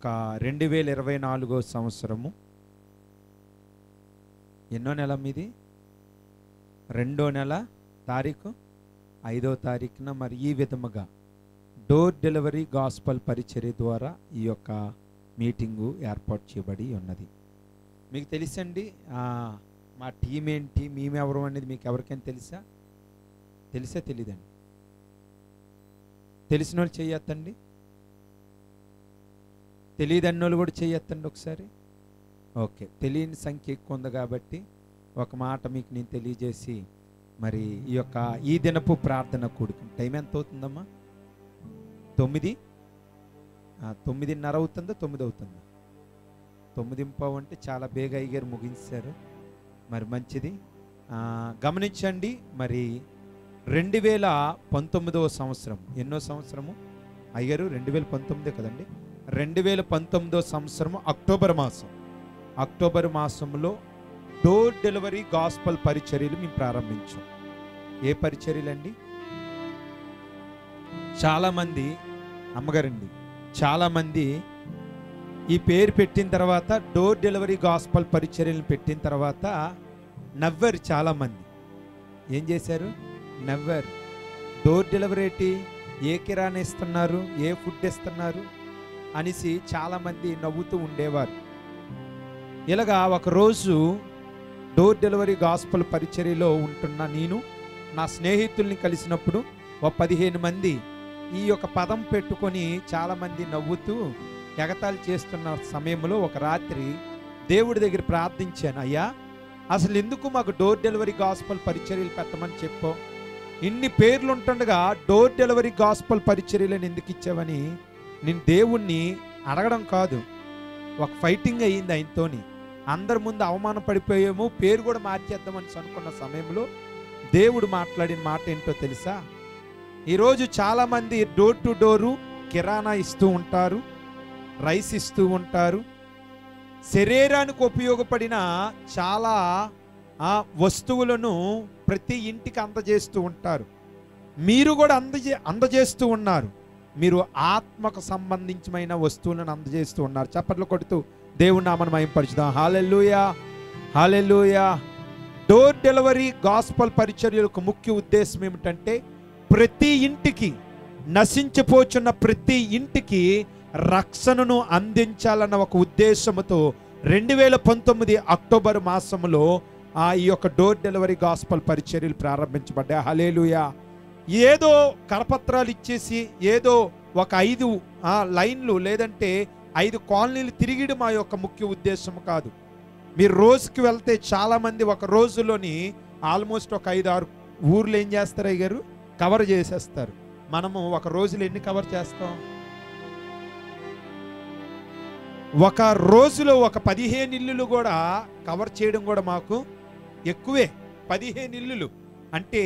యొక్క 2024 సంవత్సరము ఎన్నో నెల మీది? 2వ నెల తారీఖు 5వ తారీఖున మరి ఈ విధముగా డోర్ డెలివరీ గాస్పల్ పరిచర్య ద్వారా ఈ యొక్క మీటింగు ఏర్పాటు చేయబడి ఉన్నది. మీకు తెలుసండి మా టీం ఏంటి, మేమెవరు అనేది మీకు ఎవరికైనా తెలుసా? తెలీదండి? తెలిసిన వాళ్ళు చెయ్యొద్దండి, తెలియదన్న వాళ్ళు కూడా చెయ్యొద్దండి ఒకసారి. ఓకే, తెలియని సంఖ్య ఎక్కువ ఉంది కాబట్టి ఒక మాట మీకు నేను తెలియజేసి మరి ఈ దినపు ప్రార్థన కూడుకు టైం ఎంత అవుతుందమ్మా? 9:30 అవుతుందా? 9 అవుతుందా? 9:15 అంటే చాలా బేగా అయ్యారు, ముగించారు. మరి మంచిది. గమనించండి, మరి 2019వ సంవత్సరం ఎన్నో సంవత్సరము అయ్యారు? 2019 కదండి. 2019వ సంవత్సరము అక్టోబర్ మాసంలో డోర్ డెలివరీ గాస్పల్ పరిచర్యలు మేము ప్రారంభించాం. ఏ పరిచర్యలండి? చాలామంది అమ్మగారండి, చాలామంది ఈ పేరు పెట్టిన తర్వాత, డోర్ డెలివరీ గాస్పల్ పరిచర్యలను పెట్టిన తర్వాత నవ్వారు చాలామంది. ఏం చేశారు? నవ్వారు. డోర్ డెలివరీ ఏంటి, ఏ కిరాణా ఇస్తున్నారు, ఏ ఫుడ్ ఇస్తున్నారు అనేసి చాలామంది నవ్వుతూ ఉండేవారు. ఇలాగా ఒకరోజు డోర్ డెలివరీ గాస్పల్ పరిచర్యలో ఉంటున్న నేను నా స్నేహితుల్ని కలిసినప్పుడు 15 మంది ఈ యొక్క పదం పెట్టుకొని చాలామంది నవ్వుతూ ఎగతాళి చేస్తున్న సమయంలో ఒక రాత్రి దేవుడి దగ్గర ప్రార్థించాను, అయ్యా అసలు ఎందుకు మాకు డోర్ డెలివరీ గాస్పల్ పరిచర్యలు పెట్టమని చెప్పో, ఇన్ని పేర్లు ఉంటుండగా డోర్ డెలివరీ గాస్పల్ పరిచర్యలను ఎందుకు ఇచ్చావని నేను దేవుణ్ణి అడగడం కాదు, ఒక ఫైటింగ్ అయ్యింది ఆయనతోని. అందరి ముందు అవమానపడిపోయాము, పేరు కూడా మార్చేద్దామని అనుకున్న సమయంలో దేవుడు మాట్లాడిన మాట ఏంటో తెలుసా? ఈరోజు చాలామంది డోర్ టు డోరు కిరాణా ఇస్తూ ఉంటారు, రైస్ ఇస్తూ ఉంటారు, శరీరానికి ఉపయోగపడిన చాలా వస్తువులను ప్రతి ఇంటికి అందజేస్తూ ఉంటారు. మీరు కూడా అందజేస్తూ ఉన్నారు. మీరు ఆత్మకు సంబంధించిన వస్తువులను అందజేస్తూ ఉన్నారు. చప్పట్లు కొడుతూ దేవుని నామమును మహిమపరచుదాం. హల్లెలూయా, హల్లెలూయా. డోర్ డెలివరీ గాస్పల్ పరిచర్యలకు ముఖ్య ఉద్దేశం ఏమిటంటే, ప్రతి ఇంటికి, నశించిపోచున్న ప్రతి ఇంటికి రక్షణను అందించాలన్న ఒక ఉద్దేశంతో 2019 అక్టోబర్ మాసంలో ఈ యొక్క డోర్ డెలివరీ గాస్పల్ పరిచర్యలు ప్రారంభించబడ్డాయి. హల్లెలూయా. ఏదో కరపత్రాలు ఇచ్చేసి ఏదో ఒక 5 లైన్లు లేదంటే 5 కాలనీలు తిరిగిడు మా యొక్క ముఖ్య ఉద్దేశం కాదు. మీరు రోజుకి వెళ్తే చాలామంది ఒక రోజులోని ఆల్మోస్ట్ ఒక 5-6 ఊర్లు ఏం చేస్తారు అయ్యారు, కవర్ చేసేస్తారు. మనము ఒక రోజులో ఎన్ని కవర్ చేస్తాం? ఒక రోజులో ఒక 15 ఇల్లులు కూడా కవర్ చేయడం కూడా మాకు ఎక్కువే. 15 ఇల్లులు అంటే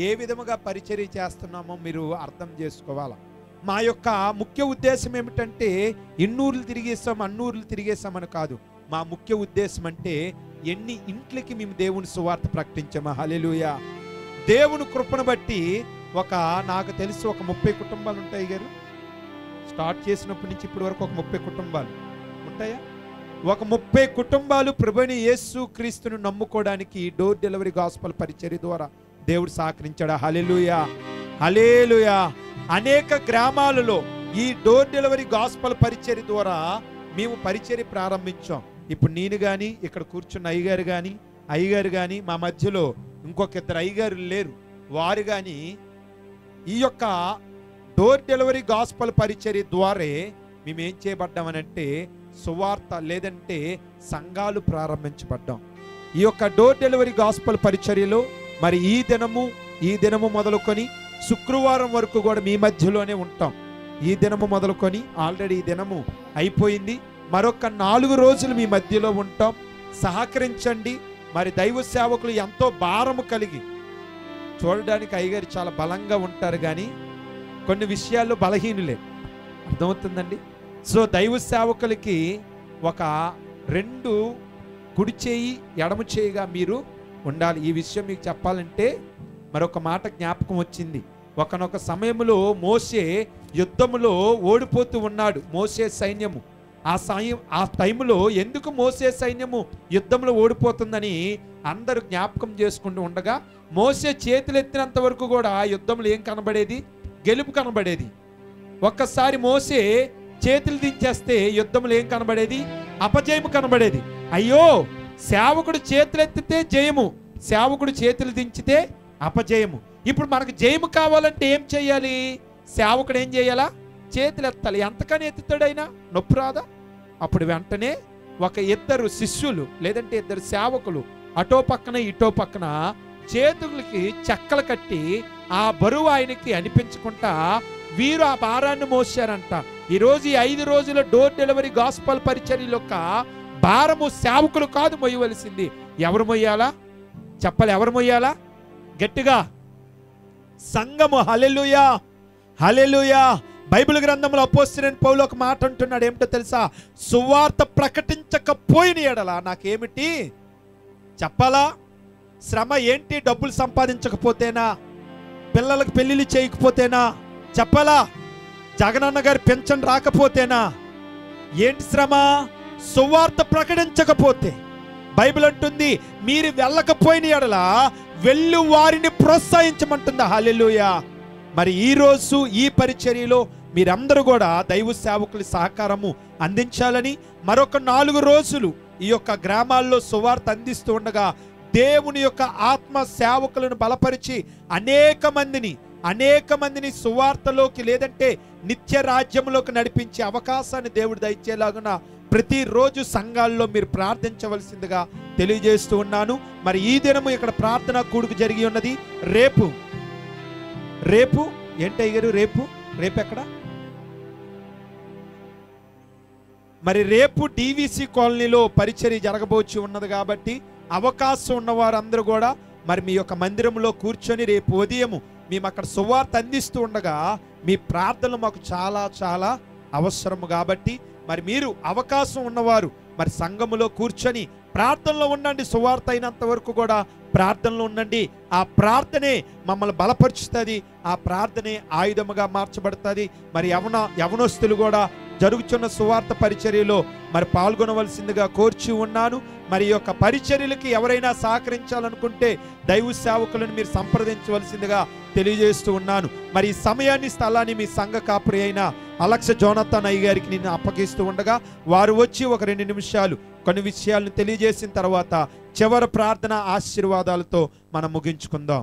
ఏ విధముగా పరిచర్య చేస్తున్నామో మీరు అర్థం చేసుకోవాలా. మా యొక్క ముఖ్య ఉద్దేశం ఏమిటంటే ఇన్నూర్లు తిరిగేస్తాం అన్నూర్లు తిరిగేస్తామని కాదు. మా ముఖ్య ఉద్దేశం అంటే ఎన్ని ఇంట్లకి మేము దేవుని సువార్త ప్రకటించామా. హల్లెలూయా. దేవుని కృపను బట్టి నాకు తెలిసి ఒక 30 కుటుంబాలు ఉంటాయి గారు. స్టార్ట్ చేసినప్పటి నుంచి ఇప్పటి వరకు ఒక 30 కుటుంబాలు ఉంటాయా? ఒక 30 కుటుంబాలు ప్రభువైన యేసు క్రీస్తును నమ్ముకోవడానికి డోర్ డెలివరీ గాస్పల్ పరిచర్య ద్వారా దేవుడు సహకరించాడు. హల్లెలూయా, హల్లెలూయా. అనేక గ్రామాలలో ఈ డోర్ డెలివరీ గాస్పల్ పరిచర్య ద్వారా మేము పరిచర్య ప్రారంభించాం. ఇప్పుడు నేను కానీ ఇక్కడ కూర్చున్న అయ్యగారు కానీ మా మధ్యలో ఇంకొక 2 అయ్యగారు లేరు, వారు కానీ ఈ యొక్క డోర్ డెలివరీ గాస్పల్ పరిచర్య ద్వారా మేమేం చేయబడ్డామనంటే సువార్త లేదంటే సంఘాలు ప్రారంభించబడ్డాం. ఈ యొక్క డోర్ డెలివరీ గాస్పల్ పరిచర్యలో మరి ఈ దినము మొదలుకొని శుక్రవారం వరకు కూడా మీ మధ్యలోనే ఉంటాం. ఈ దినము మొదలుకొని ఆల్రెడీ ఈ దినము అయిపోయింది, మరొక 4 రోజులు మీ మధ్యలో ఉంటాం. సహకరించండి. మరి దైవ సేవకులు ఎంతో భారము కలిగి, చూడడానికి అయ్యగారు చాలా బలంగా ఉంటారు కానీ కొన్ని విషయాల్లో బలహీనులే, అర్థమవుతుందండి. సో దైవ సేవకులకి ఒక 2 కుడి చేయి ఎడమ చేయిగా మీరు ఉండాలి. ఈ విషయం మీకు చెప్పాలంటే మరొక మాట జ్ఞాపకం వచ్చింది. ఒకనొక సమయంలో మోషే యుద్ధములో ఓడిపోతూ ఉన్నాడు. మోషే సైన్యము ఆ టైంలో ఎందుకు మోసే సైన్యము యుద్ధంలో ఓడిపోతుందని అందరూ జ్ఞాపకం చేసుకుంటూ ఉండగా, మోసే చేతులు ఎత్తినంత వరకు కూడా యుద్ధంలో ఏం కనబడేది? గెలుపు కనబడేది. ఒక్కసారి మోసే చేతులు దించేస్తే యుద్ధంలో ఏం కనబడేది? అపజయము కనబడేది. అయ్యో, సేవకుడు చేతులు ఎత్తితే జయము, సేవకుడు చేతులు దించితే అపజయము. ఇప్పుడు మనకు జయము కావాలంటే ఏం చేయాలి? సేవకుడు ఏం చేయాలా? చేతులు ఎత్తాలి. ఎంతకని ఎత్తుతాడైనా నొప్పి రాదా? అప్పుడు వెంటనే ఒక ఇద్దరు శిష్యులు లేదంటే ఇద్దరు సేవకులు అటో పక్కన ఇటో పక్కన చేతులకి చెక్కలు కట్టి ఆ బరువు ఆయనకి అనిపించుకుంటా వీరు ఆ భారాన్ని మోసారంట. ఈరోజు ఈ 5 రోజుల డోర్ డెలివరీ గాస్పల్ పరిచర్యల యొక్క భారము సేవకులు కాదు మొయ్యవలసింది. ఎవరు మొయ్యాలా? చెప్పాలి, ఎవరు మొయ్యాలా? గట్టిగా సంఘము. హల్లెలూయా, హల్లెలూయా. బైబిల్ గ్రంథంలో అపోస్తలుడైన పౌలు ఒక మాట అంటున్నాడు. ఏమిటో తెలుసా? సువార్త ప్రకటించకపోయిన ఎడల నాకేమిటి చెప్పాలా? శ్రమ ఏంటి? డబ్బులు సంపాదించకపోతేనా? పిల్లలకు పెళ్లిళ్ళు చేయకపోతేనా? చెప్పాలా? జగనన్న గారి పెన్షన్ రాకపోతేనా? ఏంటి శ్రమ? సువార్త ప్రకటించకపోతే. బైబిల్ అంటుంది మీరు వెళ్ళకపోయిన ఎడల వెళ్ళు వారిని ప్రోత్సహించమంటుంది. హల్లెలూయా. మరి ఈరోజు ఈ పరిచర్యలో మీరందరూ కూడా దైవ సేవకుల సహకారము అందించాలని, మరొక 4 రోజులు ఈ యొక్క గ్రామాల్లో సువార్త అందిస్తూ ఉండగా దేవుని యొక్క ఆత్మ సేవకులను బలపరిచి అనేక మందిని సువార్తలోకి లేదంటే నిత్య రాజ్యంలోకి నడిపించే అవకాశాన్ని దేవుడు దయచేలాగున ప్రతిరోజు సంఘాల్లో మీరు ప్రార్థించవలసిందిగా తెలియజేస్తూ ఉన్నాను. మరి ఈ దినము ఇక్కడ ప్రార్థన కూడుకు జరిగి ఉన్నది. రేపు ఏంటయ్యారు? రేపు ఎక్కడ? మరి రేపు డివిసి కాలనీలో పరిచర్య జరగబోచి ఉన్నది కాబట్టి అవకాశం ఉన్నవారందరూ కూడా మరి మీ యొక్క మందిరంలో కూర్చొని రేపు ఉదయం మేము అక్కడ సువార్త అందిస్తూ ఉండగా మీ ప్రార్థనలు మాకు చాలా చాలా అవసరము. కాబట్టి మరి మీరు అవకాశం ఉన్నవారు మరి సంఘములో కూర్చొని ప్రార్థనలో ఉండండి. సువార్త అయినంత వరకు కూడా ప్రార్థనలో ఉండండి. ఆ ప్రార్థనే మమ్మల్ని బలపరుచుతుంది. ఆ ప్రార్థనే ఆయుధముగా మార్చబడుతుంది. మరి యవనస్తులు కూడా జరుగుతున్న సువార్త పరిచర్యలో మరి పాల్గొనవలసిందిగా కోర్చి ఉన్నాను. మరి యొక్క పరిచర్యలకి ఎవరైనా సహకరించాలనుకుంటే దైవ సేవకులను మీరు సంప్రదించవలసిందిగా తెలియజేస్తూ ఉన్నాను. మరి ఈ సమయాన్ని స్థలాన్ని మీ సంఘ కాపురి అయిన అలెక్స్ జోనథన్ అయ్య గారికి నేను అప్పగిస్తూ ఉండగా వారు వచ్చి ఒక 2 నిమిషాలు కొన్ని విషయాలను తెలియజేసిన తర్వాత చివరి ప్రార్థన ఆశీర్వాదాలతో మనం ముగించుకుందాం.